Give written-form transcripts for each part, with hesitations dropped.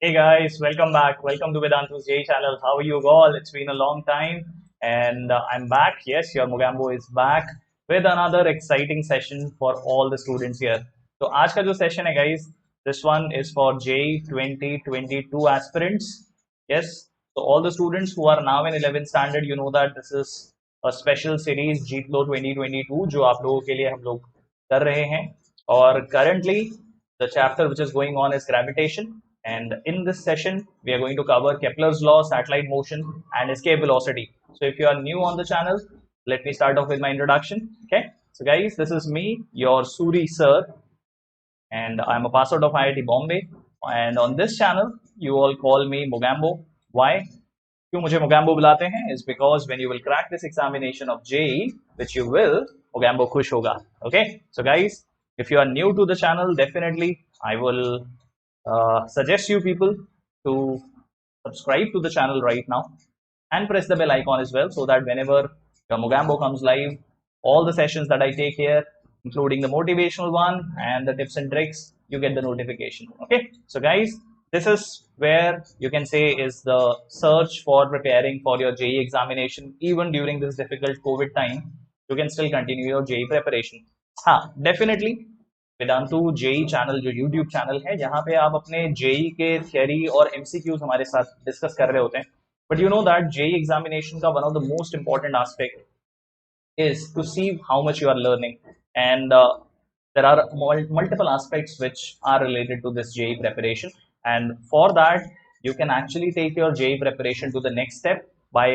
Hey guys, welcome back. Welcome to Vedantu's J channel. How are you all? It's been a long time and I'm back. Yes, your Mogambo is back with another exciting session for all the students here. तो आज का जो session है guys, this one is for JEE 2022 aspirants. Yes, so all the students who are now in 11th standard, you know that this is a special series JEET Flow 2022 जो आप लोगों के लिए हम लोग कर रहे हैं और currently the chapter which is going on is gravitation. And in this session, we are going to cover Kepler's law, satellite motion, and escape velocity. So if you are new on the channel, let me start off with my introduction. Okay. So guys, this is me, your Suri sir, and I'm a pass out of IIT Bombay. And on this channel, you all call me Mogambo. Why? क्यों मुझे मोगैम्बो बुलाते हैं is because when you will crack this examination of JEE, which you will, Mogambo खुश होगा. Okay, so guys, if you are new to the channel, definitely I will suggest you people to subscribe to the channel right now and press the bell icon as well so that whenever the Mogambo comes live, all the sessions that I take here, including the motivational one and the tips and tricks, you get the notification. Okay, so guys, this is where you can say is the search for preparing for your JEE examination. Even during this difficult COVID time, you can still continue your JEE preparation. हाँ, definitely Vedantu JEE channel जो YouTube channel है यहाँ पे आप अपने JEE के theory और MCQs हमारे साथ डिस्कस कर रहे होते हैं but you know that JEE examination का one of the most important aspect is to see how much you are learning and there are multiple aspects which are related to this JEE preparation and for that you can actually take your JEE preparation to the next step by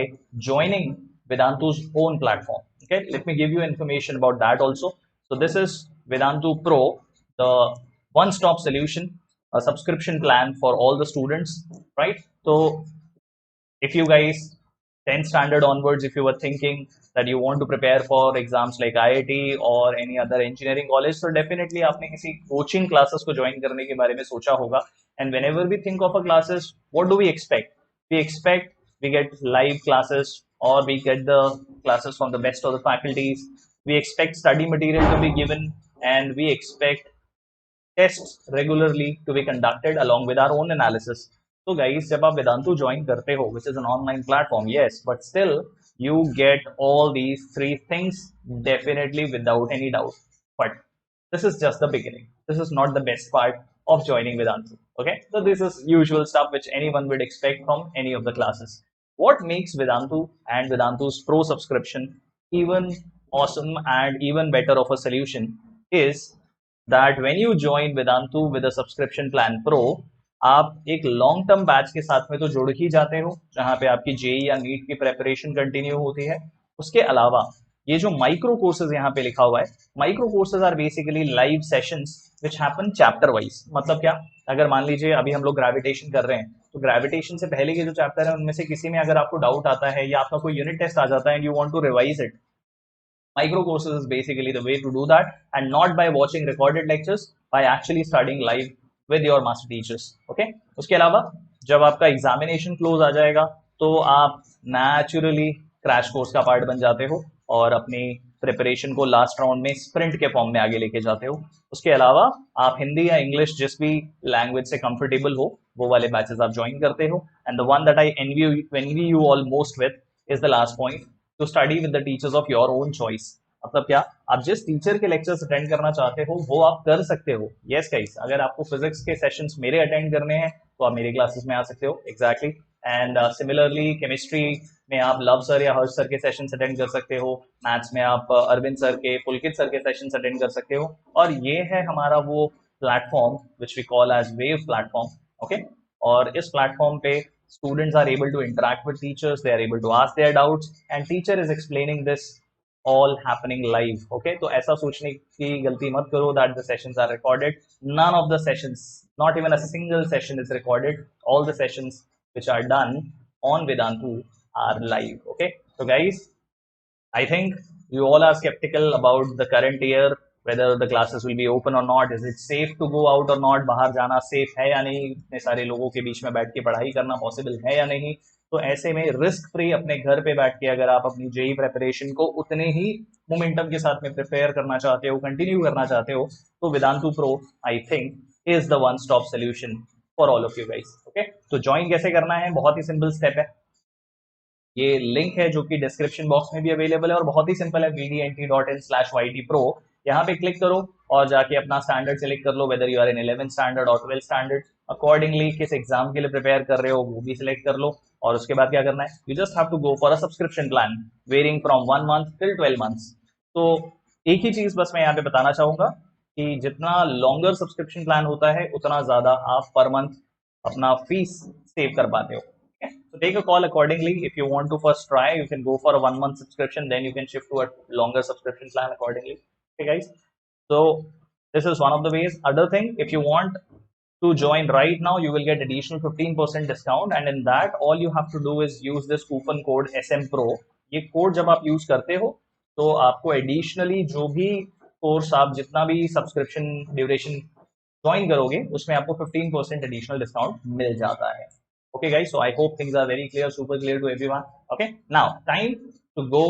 joining Vedantu's own platform. Okay, let me give you information about that also. So this is Vedantu Pro, the one-stop solution, a subscription plan for all the students, right? So if you guys 10th standard onwards, if you were thinking that you want to prepare for exams like IIT or any other engineering college, so definitely आपने किसी coaching classes को join करने के बारे में सोचा होगा. And whenever we think of a classes, what do we expect? We expect we get live classes or we get the classes from the best of the faculties. We expect study material to be given and we expect tests regularly to be conducted along with our own analysis. So guys, जब आप Vedantu join करते हो, which is an online platform, yes, but still you get all these three things definitely without any doubt. But this is just the beginning. This is not the best part of joining Vedantu. Okay, so this is usual stuff which anyone would expect from any of the classes. What makes Vedantu and Vedantu's Pro subscription even awesome and even better of a solution is that when you join Vedantu with a subscription plan Pro, आप एक long term batch के साथ में तो जुड़ ही जाते हो जहां पे आपकी जेई या नीट की प्रेपरेशन कंटिन्यू होती है. उसके अलावा ये जो माइक्रो कोर्सेज यहाँ पे लिखा हुआ है, micro courses are basically live sessions which happen chapter wise. मतलब क्या, अगर मान लीजिए अभी हम लोग ग्रेविटेशन कर रहे हैं तो ग्रेविटेशन से पहले के जो चैप्टर है उनमें से किसी में अगर आपको डाउट आता है या आपका कोई यूनिट टेस्ट आ जाता है and you want to revise it, micro courses is basically the way to do that and not by watching recorded lectures, by actually studying live with your master teachers. Okay, उसके अलावा जब आपका examination close आ जाएगा तो आप naturally crash course का part बन जाते हो और अपनी प्रिपरेशन को लास्ट राउंड में स्प्रिंट के फॉर्म में आगे लेके जाते हो. उसके अलावा आप हिंदी या इंग्लिश जिस भी लैंग्वेज से कंफर्टेबल हो वो वाले बैचेस आप ज्वाइन करते हो. And the one that I envy you all most with is the last point, to study with the teachers of your own choice. मतलब क्या, आप जिस टीचर के लेक्चर्स अटेंड करना चाहते हो वो आप कर सकते हो. यस गाइस, अगर आपको फिजिक्स के सेशंस मेरे अटेंड करने हैं तो आप मेरे क्लासेस में आ सकते हो. एग्जैक्टली. एंड सिमिलरली केमिस्ट्री में आप लव सर या हर्ष सर के सेशंस अटेंड कर सकते हो. मैथ्स में आप अरविंद सर के, पुलकित सर के सेशंस अटेंड कर सकते हो. और ये है हमारा वो platform which we call as wave platform. Okay, और इस प्लेटफॉर्म पे students are able to interact with teachers, they are able to ask their doubts and teacher is explaining this all happening live. Okay, तो ऐसा सोचने की गलती मत करो that the sessions are recorded. None of the sessions, not even a single session is recorded. All the sessions which are done on Vedantu are live. Okay, so guys, I think you all are skeptical about the current year, whether the classes will be open or not. Is it safe to go out or not? बाहर जाना safe है या नहीं? इतने सारे लोगों के बीच में बैठ के पढ़ाई करना possible है या नहीं? तो ऐसे में रिस्क फ्री अपने घर पे बैठ के अगर आप अपनी जेई प्रेपरेशन को उतने ही मोमेंटम के साथ में प्रिपेयर करना चाहते हो, कंटिन्यू करना चाहते हो, तो Vedantu pro I think is the one stop solution for all of you guys. Okay, तो ज्वाइन कैसे करना है, बहुत ही सिंपल स्टेप है. ये लिंक है जो कि डिस्क्रिप्शन बॉक्स में भी अवेलेबल है और बहुत ही सिंपल है, vdnt.in/ytpro. यहाँ पे क्लिक करो और जाके अपना स्टैंडर्ड सेलेक्ट कर लो, whether you are in 11th standard और 12th स्टैंडर्ड. अकॉर्डिंगली किस एग्जाम के लिए प्रिपेयर कर रहे हो वो भी सिलेक्ट कर लो. और उसके बाद क्या करना है, you just have to go for a subscription plan varying from 1 month till 12 months. तो एक ही चीज बस मैं यहाँ पे बताना चाहूंगा कि जितना लॉन्गर सब्सक्रिप्शन प्लान होता है उतना ज्यादा आप पर मंथ अपना फीस सेव कर पाते हो. So take a call accordingly. If you want to first try, you can go for a 1 month subscription, then you can shift to a longer subscription plan accordingly. Okay, guys. So this is one of the ways. Other thing, if you want to join right now, you will get additional 15% discount, and in that, all you have to do is use this coupon code SMPRO. ये code जब आप use करते हो तो आपको additionally जो भी course आप जितना भी सब्सक्रिप्शन ड्यूरेशन ज्वाइन करोगे उसमें आपको 15% एडिशनल डिस्काउंट मिल जाता है. Okay, guys, so I hope things are very clear, super clear to everyone. Okay, now time to go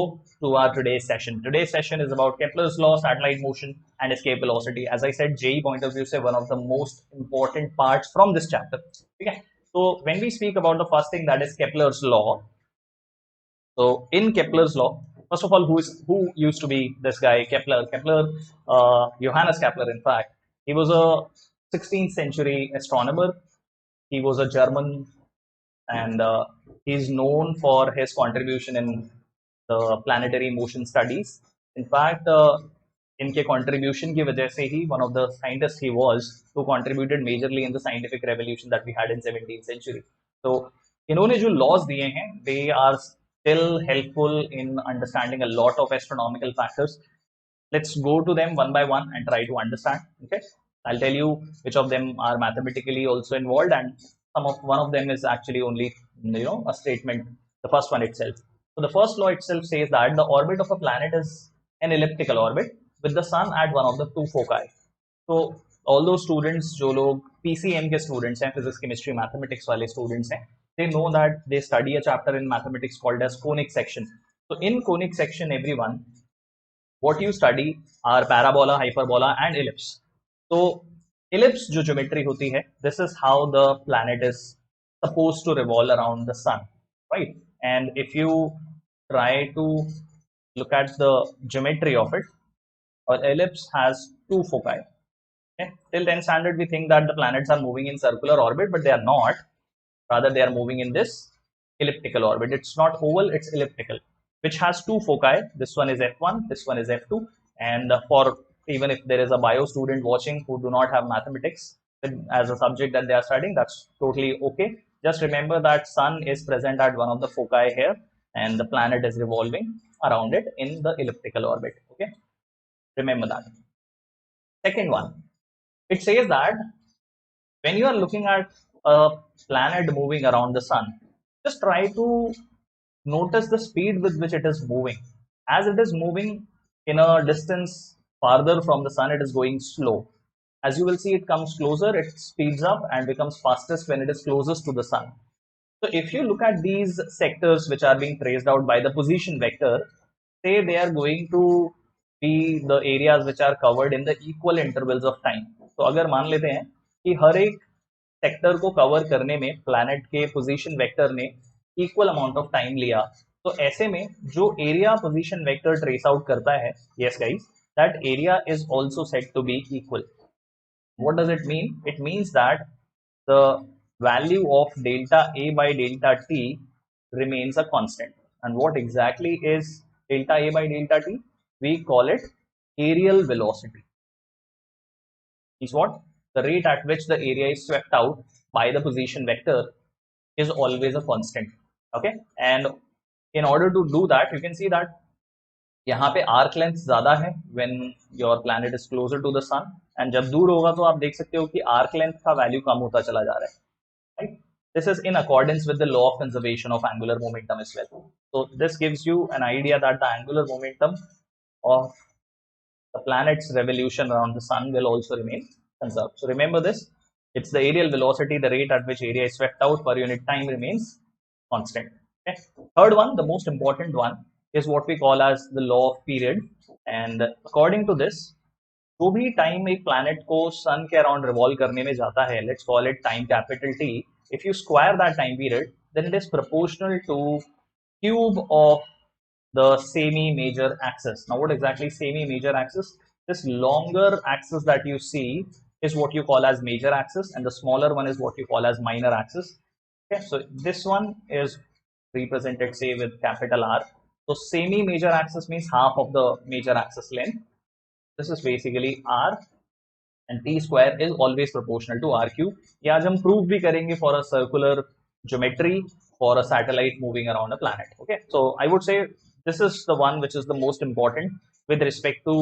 to our today's session. Today's session is about Kepler's law, satellite motion, and escape velocity. As I said, JEE point of view, say one of the most important parts from this chapter. Okay, so when we speak about the first thing, that is Kepler's law. So in Kepler's law, first of all, who used to be this guy Kepler? Johannes Kepler. In fact, he was a 16th century astronomer. He was a German, and he's known for his contribution in the planetary motion studies. In fact, इनके contribution की वजह से ही one of the scientists he was who contributed majorly in the scientific revolution that we had in 17th century. So इन्होंने जो laws दिए हैं they are still helpful in understanding a lot of astronomical factors. Let's go to them one by one and try to understand. Okay, I'll tell you which of them are mathematically also involved, and one of them is actually only a statement, the first one itself. So the first law itself says that the orbit of a planet is an elliptical orbit with the sun at one of the two foci. So all those students जो लोग PCM के students हैं, physics, chemistry, mathematics वाले students हैं, they know that they study a chapter in mathematics called as conic section. So in conic section, everyone, what you study are parabola, hyperbola and ellipse. So ellipse जो geometry होती है, this is how the planet is supposed to revolve around the sun, right? And if you try to look at the geometry of it, an ellipse has two foci. Okay? Till 10th standard, we think that the planets are moving in circular orbit, but they are not. Rather, they are moving in this elliptical orbit. It's not oval, it's elliptical, which has two foci. This one is F1, this one is F2. And for even if there is a bio student watching who do not have mathematics as a subject that they are studying, that's totally okay. Just remember that sun is present at one of the foci here, and the planet is revolving around it in the elliptical orbit. Okay, remember that. Second one, it says that when you are looking at a planet moving around the sun, just try to notice the speed with which it is moving. As it is moving in a distance farther from the sun, it is going slow. As you will see, it comes closer, it speeds up and becomes fastest when it is closest to the sun. So if you look at these sectors which are being traced out by the position vector, say they are going to be the areas which are covered in the equal intervals of time. तो अगर मान लेते हैं कि हर एक sector को cover करने में प्लैनेट के पोजीशन वेक्टर ने इक्वल अमाउंट ऑफ टाइम लिया, तो ऐसे में जो area position vector trace out करता है, yes guys, that area is also said to be equal. What does it mean? It means that the value of delta A by delta T remains a constant. And what exactly is delta A by delta T? We call it aerial velocity. Is what? The rate at which the area is swept out by the position vector is always a constant. Okay, and in order to do that, you can see that यहाँ पे arc length ज्यादा है when your planet is closer to the sun, and जब दूर होगा तो आप देख सकते हो कि arc length का value कम होता चला जा रहा है, right? This is in accordance with the law of conservation of angular momentum as well. So this gives you an idea that the angular momentum of the planet's revolution around the sun will also remain conserved. So remember this, it's the aerial velocity, the rate at which area is swept out per unit time remains constant. Okay. Third one, the most important one, is what we call as the law of period. And according to this, जो भी time एक planet को सन के around revolve करने में जाता है, let's call it time capital T, if you square that time period then it is proportional to cube of the semi-major axis. Now, what exactly semi-major axis? This longer axis that you see is what you call as major axis, and the smaller one is what you call as minor axis. Okay, so this one is represented, say, with capital R. So semi-major axis means half of the major axis length. This is basically R, and t square is always proportional to r cube. ये आज हम prove भी करेंगे for a circular geometry for a satellite moving around a planet. Okay, so I would say this is the one which is the most important with respect to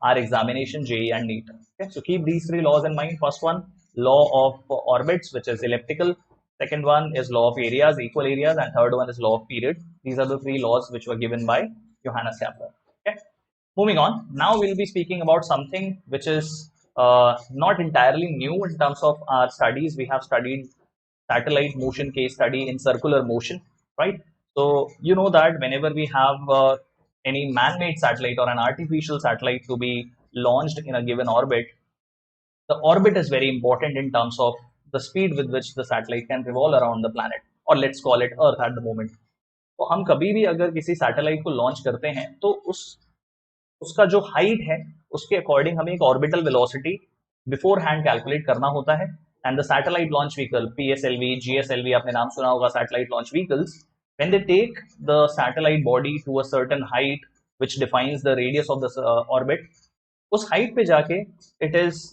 our examination, JEE and NEET. Okay, so keep these three laws in mind. First one, law of orbits, which is elliptical. Second one is law of areas, equal areas, and third one is law of period. These are the three laws which were given by Johannes Kepler. Okay. Moving on, now we'll be speaking about something which is not entirely new in terms of our studies. We have studied satellite motion case study in circular motion, right? So you know that whenever we have any man-made satellite or an artificial satellite to be launched in a given orbit, the orbit is very important in terms of the speed with which the satellite can revolve around the planet, or let's call it Earth at the moment. तो हम कभी भी अगर किसी satellite को launch करते हैं तो उसका जो हाइट है उसके अकॉर्डिंग हमें एक orbital velocity beforehand calculate करना होता है. And the satellite launch vehicle, PSLV, GSLV, आपने नाम सुना होगा satellite launch vehicles, when they take the satellite body to a certain height which defines the radius of the orbit, उस height पे जाके it is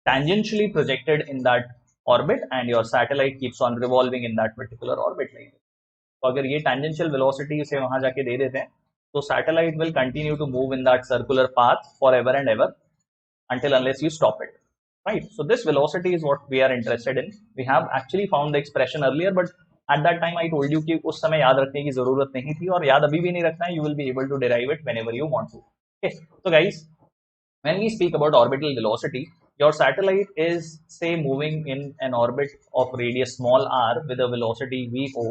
tangentially projected in that orbit and your satellite keeps on revolving in that particular orbit. तो अगर ये tangential velocity से वहां जाके दे देते हैं तो satellite will continue to move in that circular path forever and ever until unless you stop it, right? So this velocity is what we are interested in. We have actually found the expression earlier, but at that time I told you कि उस समय याद रखने की जरूरत नहीं थी और याद अभी भी नहीं रखना है. You will be able to derive it whenever you want to. Okay, so guys, when we speak about orbital velocity, your satellite is, say, moving in an orbit of radius small r with a velocity VO,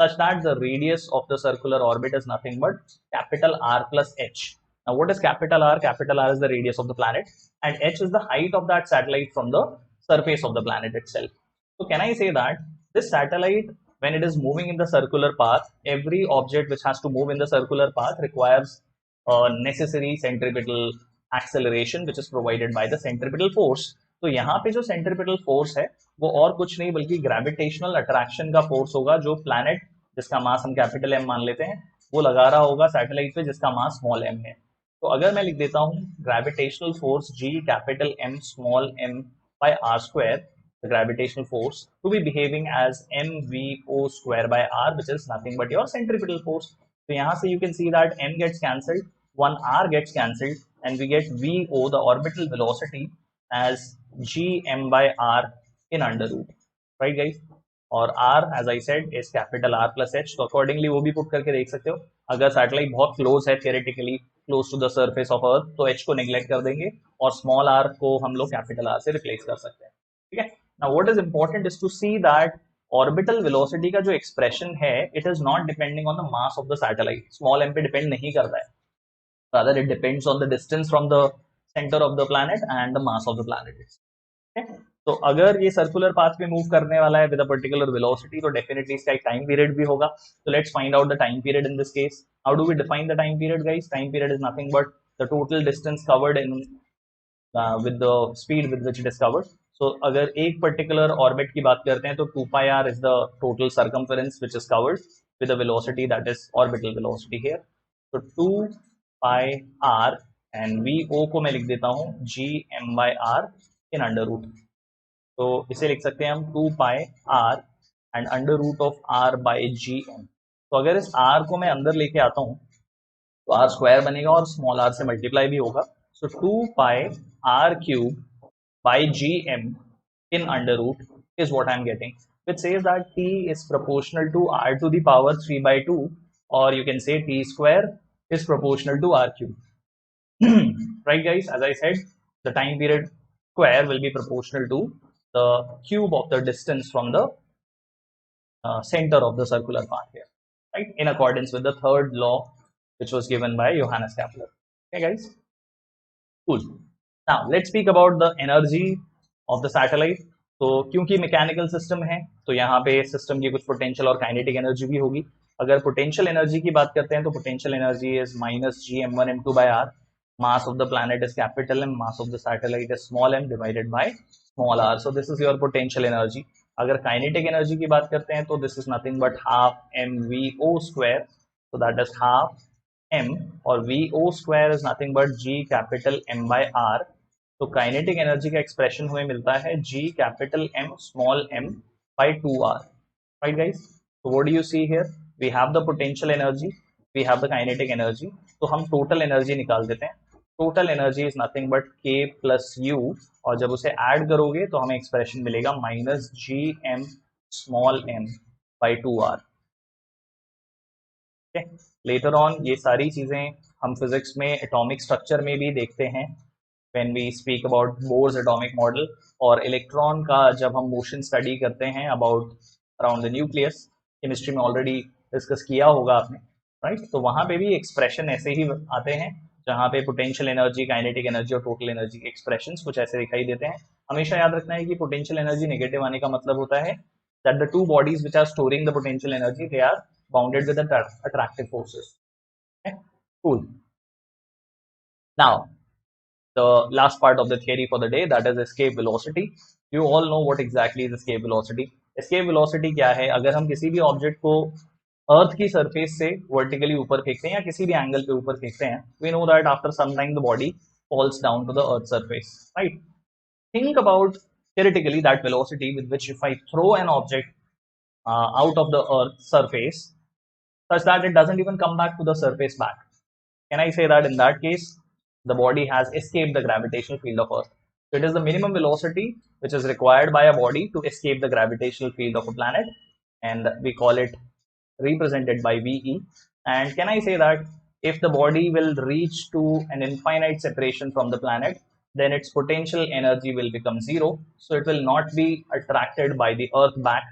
such that the radius of the circular orbit is nothing but capital R plus h. Now, what is capital R? Capital R is the radius of the planet, and h is the height of that satellite from the surface of the planet itself. So, can I say that this satellite, when it is moving in the circular path, every object which has to move in the circular path requires necessary centripetal acceleration which is provided by the centripetal force. तो यहाँ पे जो centripetal force है वो और कुछ नहीं बल्कि gravitational attraction का force होगा जो planet जिसका मास हम कैपिटल M मान लेते हैं वो लगा रहा होगा सैटेलाइट पे जिसका मास स्मॉल m है. तो अगर मैं लिख देता हूँ gravitational force G capital M small m by r square, the gravitational force to be behaving as mvo square by r, which is nothing but your centripetal force. तो यहाँ से you can see that m gets cancelled, one r gets cancelled, and we get VO, the orbital velocity, as gm by r in under root, right guys? और r, as I said, is capital R plus h. तो accordingly वो भी put करके देख सकते हो. अगर satellite बहुत क्लोज है, theoretically close to the surface of Earth, तो h को neglect कर देंगे और small r को हम लोग capital R से replace कर सकते हैं. ठीक है. Now what is important is to see that orbital velocity का जो expression है, it is not depending on the mass of the satellite. Small m पे depend नहीं करता है. Rather, it depends on the distance from the center of the planet and the mass of the planet. Okay? तो अगर ये circular path पे move करने वाला है विद अ पर्टिकुलर वेलोसिटी तो डेफिनेटली इसका एक टाइम पीरियड भी होगा. तो let's find out the time period in this case. How do we define the time period guys? Time period is nothing but the total distance covered in with the speed with which it is covered. So अगर एक particular orbit की बात करते हैं तो 2 pi r is the total circumference which is covered with a velocity that is orbital velocity here. So 2 pi r and VO को मैं लिख देता हूँ g m by r in under root. तो इसे लिख सकते हैं हम 2 pi r and under root of r by g m. तो अगर इस r को मैं अंदर लेके आता हूँ तो r स्क्वायर बनेगा और स्मॉल r से मल्टीप्लाई भी होगा. So 2 pi r cube by gm in under root is what I'm getting, which says that t is proportional to r to the power 3 by 2, or you can say t square is proportional to r cube. Right guys, as I said, the time period square will be proportional to the cube of the distance from the center of the circular path here, right, in accordance with the third law which was given by Johannes Kepler. Okay guys, cool. Now let's speak about the energy of the satellite. तो क्योंकि mechanical system है तो यहाँ पे system की कुछ potential और kinetic energy भी होगी। अगर पोटेंशियल एनर्जी की बात करते हैं तो potential energy is -G m1 m2/r। Mass of the planet is capital M, mass of the satellite is small m divided by small r। So this is your potential energy. अगर kinetic energy की बात करते हैं तो this is nothing but half mv² so that is half m, और VO² is nothing but G capital M/r। तो kinetic energy का expression हमें मिलता है G capital M small m by 2r, right guys? So what do you see here? We have the potential energy, we have the kinetic energy, तो हम total energy निकाल देते हैं। Total energy is nothing but K plus U, और जब उसे add करोगे तो हमें एक्सप्रेशन मिलेगा -Gm small m by 2r। Later on ये सारी चीजें हम फिजिक्स में एटॉमिक स्ट्रक्चर में भी देखते हैं when we speak about Bohr's atomic model, और इलेक्ट्रॉन का जब हम मोशन स्टडी करते हैं about around the nucleus, chemistry में ऑलरेडी डिस्कस किया होगा आपने, राइट? तो वहां पे भी एक्सप्रेशन ऐसे ही आते हैं जहाँ पे पोटेंशियल एनर्जी, काइनेटिक एनर्जी और टोटल एनर्जी के एक्सप्रेशंस कुछ ऐसे दिखाई देते हैं। हमेशा याद रखना है कि पोटेंशियल एनर्जी नेगेटिव आने का मतलब होता है that the two bodies which are storing the potential energy, they are bounded with attractive forces. Okay, cool. Now the last part of the theory for the day, that is escape velocity. You all know what exactly is escape velocity. escape velocity क्या है? अगर हम किसी भी object को अर्थ की surface से vertically ऊपर फेंकते हैं या किसी भी एंगल पे ऊपर फेंकते हैं, we know that after some time the body falls down to the earth surface, right? Think about theoretically that velocity with which if I throw an object out of the earth surface such that it doesn't even come back to the surface back. Can I say that in that case the body has escaped the gravitational field of earth? So it is the minimum velocity which is required by a body to escape the gravitational field of a planet, and we call it represented by VE. And can I say that if the body will reach to an infinite separation from the planet, then its potential energy will become zero, so it will not be attracted by the earth back.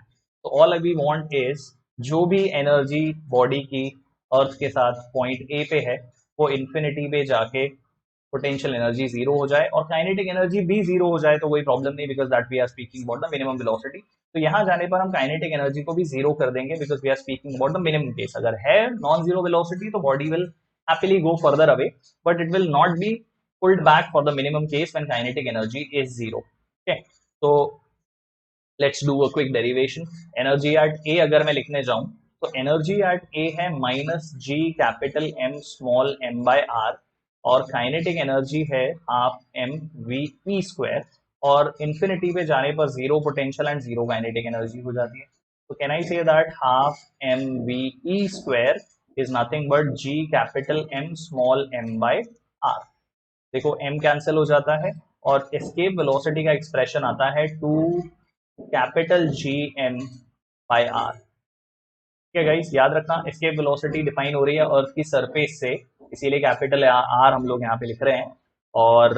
So all we want is जो भी energy body की अर्थ के साथ point A पे है वो infinity पे जाके पोटेंशियल एनर्जी जीरो हो जाए, और काइनेटिक एनर्जी भी जीरो हो जाए तो कोई प्रॉब्लम नहीं, because that we are speaking about the minimum velocity. तो यहाँ जाने पर हम काइनेटिक एनर्जी को भी जीरो कर देंगे because we are speaking about the minimum case. अगर है नॉन जीरो वेलोसिटी तो body will happily go further away, but it will not be pulled back for the minimum case when kinetic energy is zero. Okay, तो let's do a quick derivation. Energy at A अगर मैं लिखने जाऊं तो energy at ए है -G capital M small m/r, और kinetic energy है half mv² और इन्फिनिटी पे जाने पर zero potential and zero kinetic energy हो जाती है। तो can I say that half mv² is nothing but G capital M small m/r। देखो m कैंसिल हो जाता है और एस्केप वेलोसिटी का एक्सप्रेशन आता है 2 कैपिटल Gm/r। ठीक है गाइस, याद रखना एस्केप वेलोसिटी डिफाइन हो रही है अर्थ की सरफेस से, इसीलिए कैपिटल आर हम लोग यहाँ पे लिख रहे हैं, और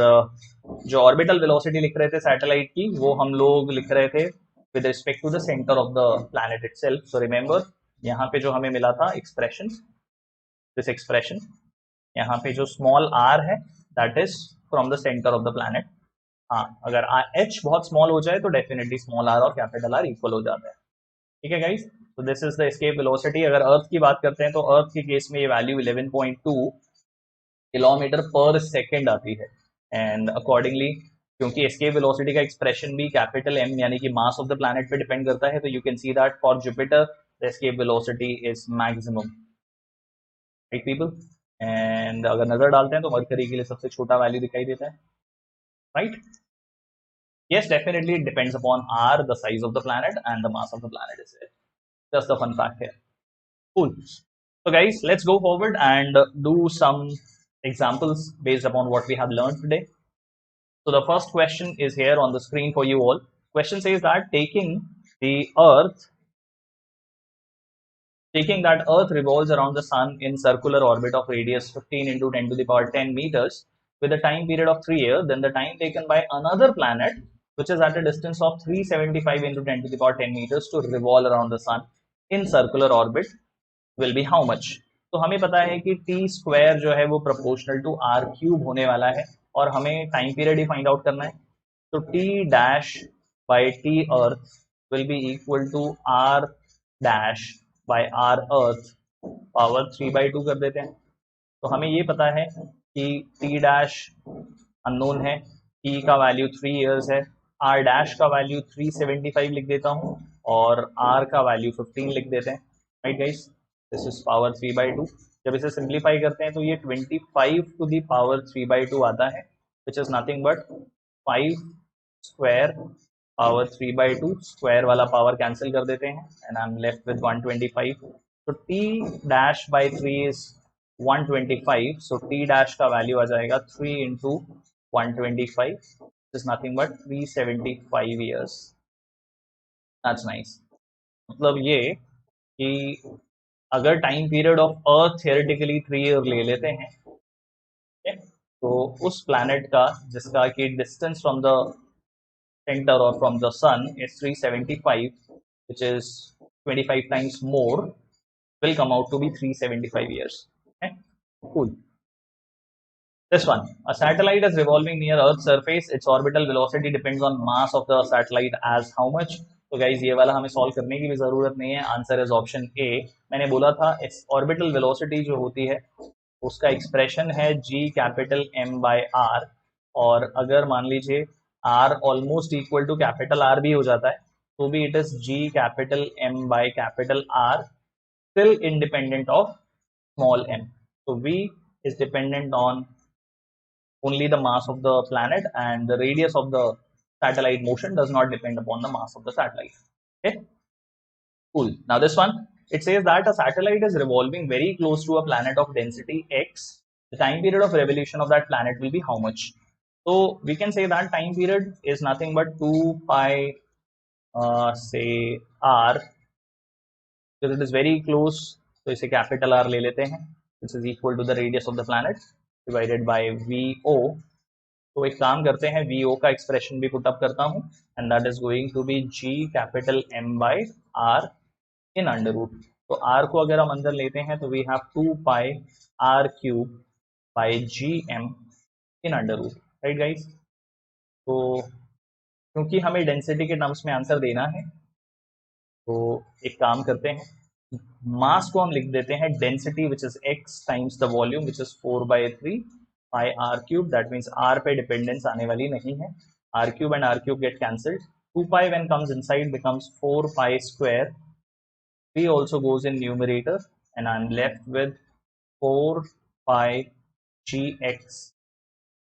जो ऑर्बिटल वेलोसिटी लिख रहे थे सैटेलाइट की वो हम लोग लिख रहे थे with respect to the centre of the planet itself. So remember यहाँ पे जो हमें मिला था एक्सप्रेशन, दिस एक्सप्रेशन, यहाँ पे जो स्मॉल आर है that is from the centre of the planet. हाँ, अगर h बहुत स्मॉल हो जाए तो डेफिनेटली स्मॉल आर और कैपिटल आर इक्वल हो जाता है। ठीक है गाइस, तो this is the escape velocity. अगर अर्थ की बात करते हैं तो अर्थ के केस में ये वैल्यू 11.2 किलोमीटर पर सेकेंड आती है, एंड अकॉर्डिंगली क्योंकि एस्केप वेलोसिटी का एक्सप्रेशन भी कैपिटल M यानी कि मास ऑफ द प्लैनेट पे डिपेंड करता है, तो you can see that for Jupiter the escape velocity is maximum, right people. And अगर नजर डालते हैं तो मरकरी के लिए सबसे छोटा वैल्यू दिखाई देता है, right? Yes, definitely it depends upon R, the size of the planet, and the mass of the planet is it. Just a fun fact here. Cool. So guys, let's go forward and do some examples based upon what we have learned today. So the first question is here on the screen for you all. Question says that taking that Earth revolves around the Sun in circular orbit of radius 15 into 10 to the power 10 meters with a time period of 3 years, then the time taken by another planet which is at a distance of 375 into 10 to the power 10 meters to revolve around the Sun in circular orbit will be how much? तो हमें पता है कि t square जो है वो proportional to r cube होने वाला है, और हमें टाइम पीरियड ही फाइंड आउट करना है। तो T dash by T earth will be equal to R dash by R earth power 3/2 कर देते हैं। तो हमें ये पता है कि टी डैश अननोन है, टी का वैल्यू 3 इयर्स है, आर डैश का वैल्यू 375 लिख देता हूँ और आर का वैल्यू 15 लिख देते हैं। Right guys, this is power 3/2। जब इसे सिंप्लीफाई करते हैं तो ये 25 टू दी पावर 3/2 आता है, which is nothing but 5 square power 3/2। Square वाला पावर कैंसिल कर देते हैं and I am left with 125। तो T dash by 3 is 125, so t dash का वैल्यू आ जाएगा 3 into 125, is nothing but 375 years. That's nice. मतलब ये कि अगर time period of earth theoretically 3 year ले लेते हैं, तो उस प्लैनेट का जिसका कि distance from the center or from the sun is 375, which is 25 times more, will come out to be 375 years. Okay, cool. This one, a satellite is revolving near Earth's surface. Its orbital velocity depends on mass of the satellite as how much. तो guys ये वाला हमें solve करने की भी जरूरत नहीं है, आंसर इज ऑप्शन ए। मैंने बोला था इस ऑर्बिटल वेलोसिटी जो होती है उसका एक्सप्रेशन है G capital M by R, और अगर मान लीजिए R almost equal to capital R भी हो जाता है तो भी it is G capital M by capital R, still independent of small m. So v is dependent on only the mass of the planet, and the radius of the satellite motion does not depend upon the mass of the satellite. Okay, cool. Now this one, it says that a satellite is revolving very close to a planet of density x. The time period of revolution of that planet will be how much? So we can say that time period is nothing but 2 pi say r, because it is very close, तो इसे capital R ले लेते हैं, which is equal to the radius of the planet divided by VO. तो एक काम करते हैं, VO का एक्सप्रेशन भी पुट अप करता हूँ, and that is going to be G capital M by R in under root. तो R को अगर हम अंदर लेते हैं तो we have 2 pi R cube by GM in under root. Right guys, तो क्योंकि हमें डेंसिटी के टर्म्स में आंसर देना है तो एक काम करते हैं, मास को हम लिख देते हैं density which is x times the volume which is 4/3 pi R cube. That means R पे डिपेंडेंस आने वाली नहीं है, R cube and R cube get cancelled, 2 pi when comes inside becomes 4 pi square, 3 also goes in numerator and I'm left with 4 pi gx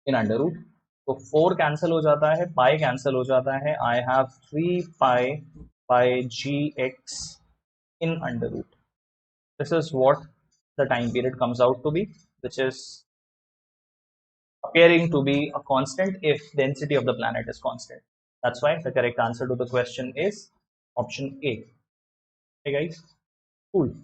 in under root. तो 4 cancel हो जाता है, pi cancel हो जाता है, I have 3 pi by gx in under root. This is what the time period comes out to be, which is appearing to be a constant if density of the planet is constant. That's why the correct answer to the question is option A. Hey guys, cool.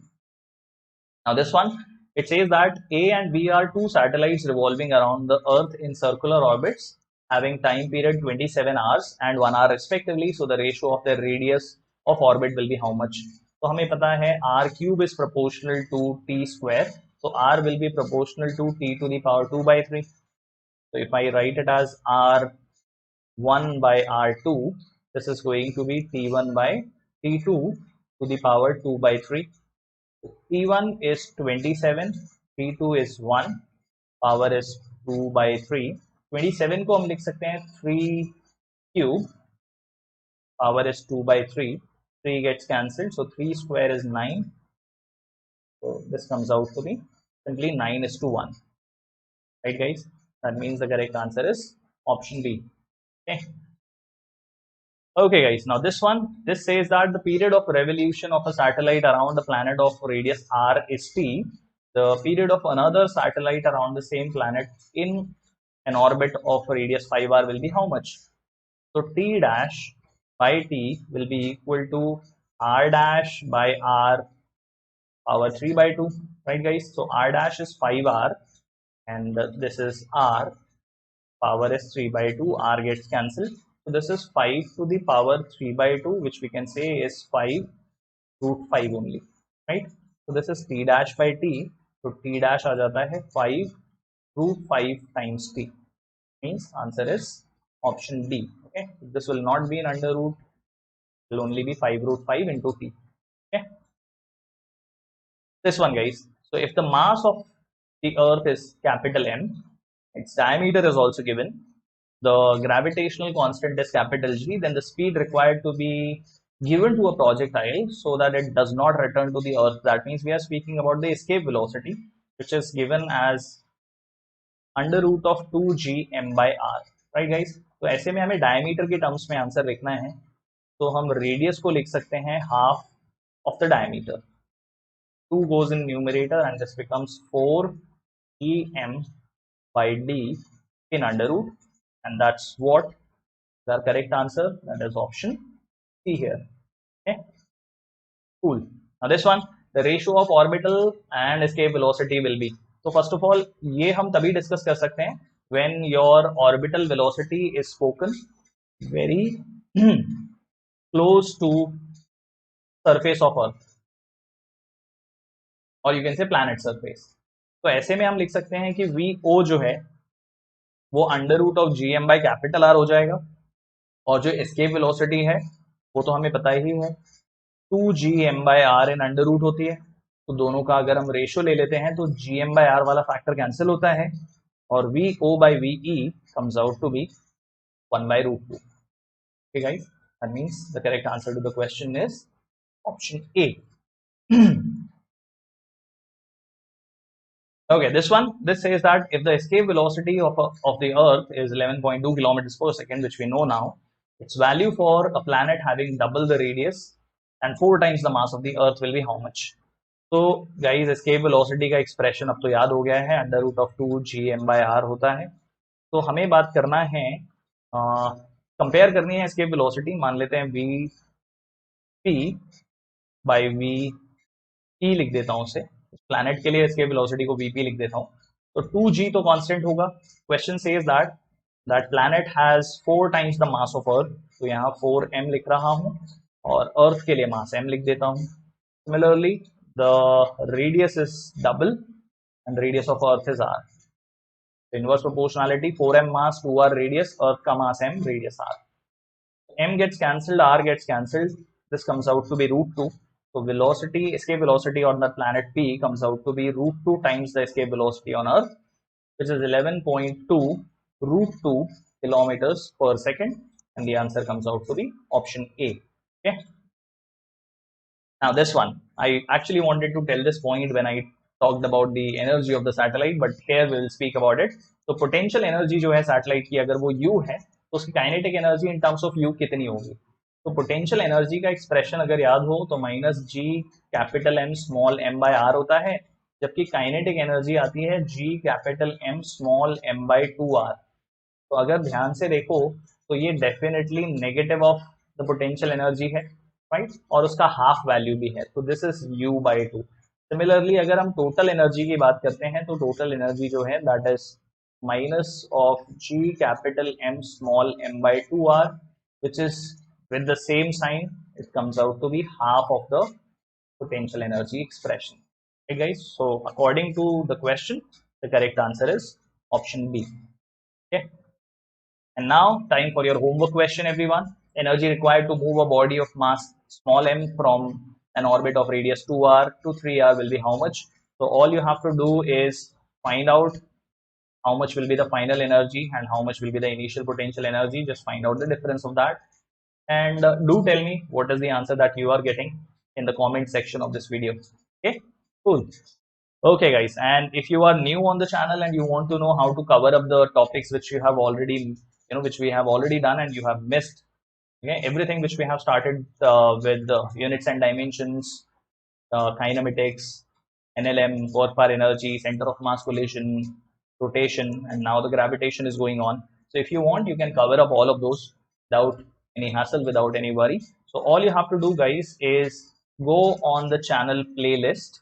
Now this one, it says that A and B are two satellites revolving around the Earth in circular orbits having time period 27 hours and 1 hour respectively. So the ratio of their radius of orbit will be how much? तो हमें पता है r cube is proportional to t square, so r will be proportional to t to the power 2/3. So if I write it as r1 by r2, this is going to be t1 by t2 to the power 2/3. T1 is 27, T2 is 1, power is 2/3. 27 को हम लिख सकते हैं 3 cube, power is 2/3. 3 gets cancelled, so 3 square is 9. So this comes out to be simply 9:1. Right guys? That means the correct answer is option B. Okay. Okay guys, now this one, this says that the period of revolution of a satellite around a planet of radius r is t. The period of another satellite around the same planet in an orbit of radius 5r will be how much? So t dash by t will be equal to r dash by r power 3/2, right guys? So r dash is 5r and this is r, power is 3/2, r gets cancelled. So this is 5 to the power 3/2, which we can say is 5 root 5 only, right? So this is t dash by t. So t dash आ जाता है 5 root 5 times t. Means answer is option D. Okay, this will not be an under root, it will only be 5 root 5 into T. Okay, this one, guys. So if the mass of the earth is capital M, its diameter is also given, the gravitational constant is capital G, then the speed required to be given to a projectile so that it does not return to the earth. That means we are speaking about the escape velocity, which is given as under root of 2g m/r, right guys. तो ऐसे में हमें diameter के terms में answer लिखना है, तो हम रेडियस को लिख सकते हैं half of the diameter, 2 goes in numerator and this becomes 4em/d in under root, and that's what the correct answer, that is option C here. Okay, cool. Now this one, the ratio of orbital and escape velocity will be, तो first of all ये हम तभी discuss कर सकते हैं when your orbital velocity is spoken very close to surface of earth, और you can say planet surface. तो ऐसे में हम लिख सकते हैं कि वी ओ जो है वो under root of G M by capital R हो जाएगा, और जो एस्केप वेलोसिटी है वो तो हमें पता ही है 2g m/r इन अंडर रूट होती है। तो दोनों का अगर हम रेशियो ले लेते हैं तो gm/r वाला फैक्टर कैंसिल होता है, और V O by V E comes out to be 1/√2। Okay guys, that means the correct answer to the question is option A. Okay, this says that if the escape velocity of the earth is 11.2 kilometers per second, which we know now, its value for a planet having double the radius and 4 times the mass of the earth will be how much? तो guys escape velocity का expression अब तो याद हो गया है, under root of 2g m/r होता है। तो हमें बात करना है, कंपेयर करनी है एस्केप वेलोसिटी, मान लेते हैं वी पी बाई वी ई लिख देता हूँ उसे, प्लैनेट के लिए एस्केप वेलोसिटी को वीपी लिख देता हूँ। तो 2g तो कांस्टेंट होगा, question says that planet has 4 times the mass of earth, तो यहाँ 4m लिख रहा हूँ, और अर्थ के लिए मास m लिख देता हूँ। Similarly the radius is double and radius of earth is r. Inverse proportionality, 4m mass, 2r radius, earth ka mass m, radius r. M gets cancelled, r gets cancelled, this comes out to be √2. So velocity, escape velocity on the planet P comes out to be √2 times the escape velocity on earth, which is 11.2 √2 kilometers per second, and the answer comes out to be option A. Okay. Now this one, I actually wanted to tell this point when I talked about the energy of the satellite, but here we will speak about it. तो potential energy जो है satellite की, अगर वो U है तो उसकी kinetic energy in terms of U कितनी होगी? तो पोटेंशियल एनर्जी का एक्सप्रेशन अगर याद हो तो -g capital M small m/r होता है, जबकि काइनेटिक एनर्जी आती है g capital M small m/2r। तो अगर ध्यान से देखो तो ये definitely negative of the potential energy है, राइट, और उसका हाफ वैल्यू भी है, तो दिस इज u/2। सिमिलरली अगर हम टोटल एनर्जी की बात करते हैं तो टोटल एनर्जी जो है that is minus of g capital M small m/2r, which is with the same sign it comes out to be half of the potential energy expression. Okay guys, so according to the question the correct answer is option B. Okay, and now time for your homework question everyone. Energy required to move a body of mass small m from an orbit of radius 2r to 3r will be how much? So all you have to do is find out how much will be the final energy and how much will be the initial potential energy. Just find out the difference of that, and do tell me what is the answer that you are getting in the comment section of this video. Okay, cool. Okay guys, and if you are new on the channel and you want to know how to cover up the topics which you have already, which we have already done and you have missed, okay, everything which we have started with units and dimensions, kinematics, NLM, work per energy, center of mass collision, rotation, and now the gravitation is going on. So if you want, you can cover up all of those without any hassle, without any worry. So all you have to do guys is go on the channel playlist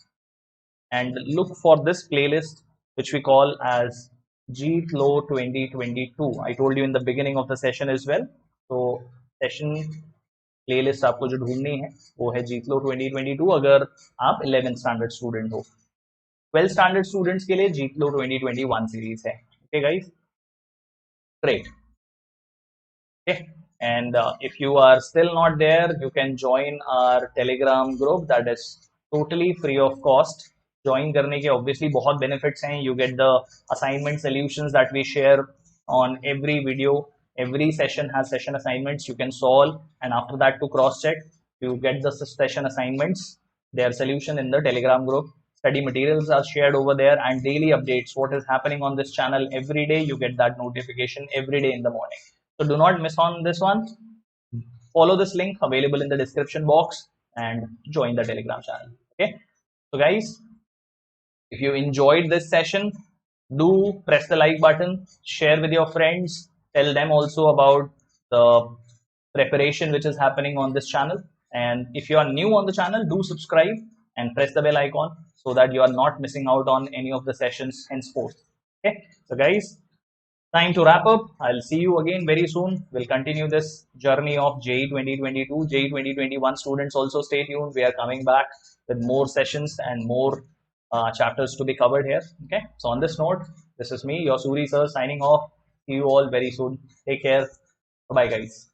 and look for this playlist which we call as GTLO 2022. I told you in the beginning of the session as well. So session playlist आपको जो ढूंढनी है वो है GTLO 2022 अगर आप 11th standard student हो। 12th standard students के लिए GTLO 2021 सीरीज है। Okay guys, Great. Okay. And if you are still not there, you can join our Telegram group that is totally free of cost. Join करने के obviously बहुत benefits हैं. You get the assignment solutions that we share on every video. Every session has session assignments you can solve, and after that to cross check, you get the session assignments, their solution in the Telegram group. Study materials are shared over there, and daily updates. What is happening on this channel every day? You get that notification every day in the morning. So do not miss on this one. Follow this link available in the description box and join the Telegram channel. Okay. So guys, if you enjoyed this session, do press the like button, share with your friends, tell them also about the preparation which is happening on this channel. And if you are new on the channel, do subscribe and press the bell icon so that you are not missing out on any of the sessions henceforth. Okay. So guys, time to wrap up. I'll see you again very soon. We'll continue this journey of JEE 2022. JEE 2021 students also stay tuned. We are coming back with more sessions and more chapters to be covered here. Okay. So on this note, this is me, your Suri sir, signing off. See you all very soon. Take care. Bye, guys.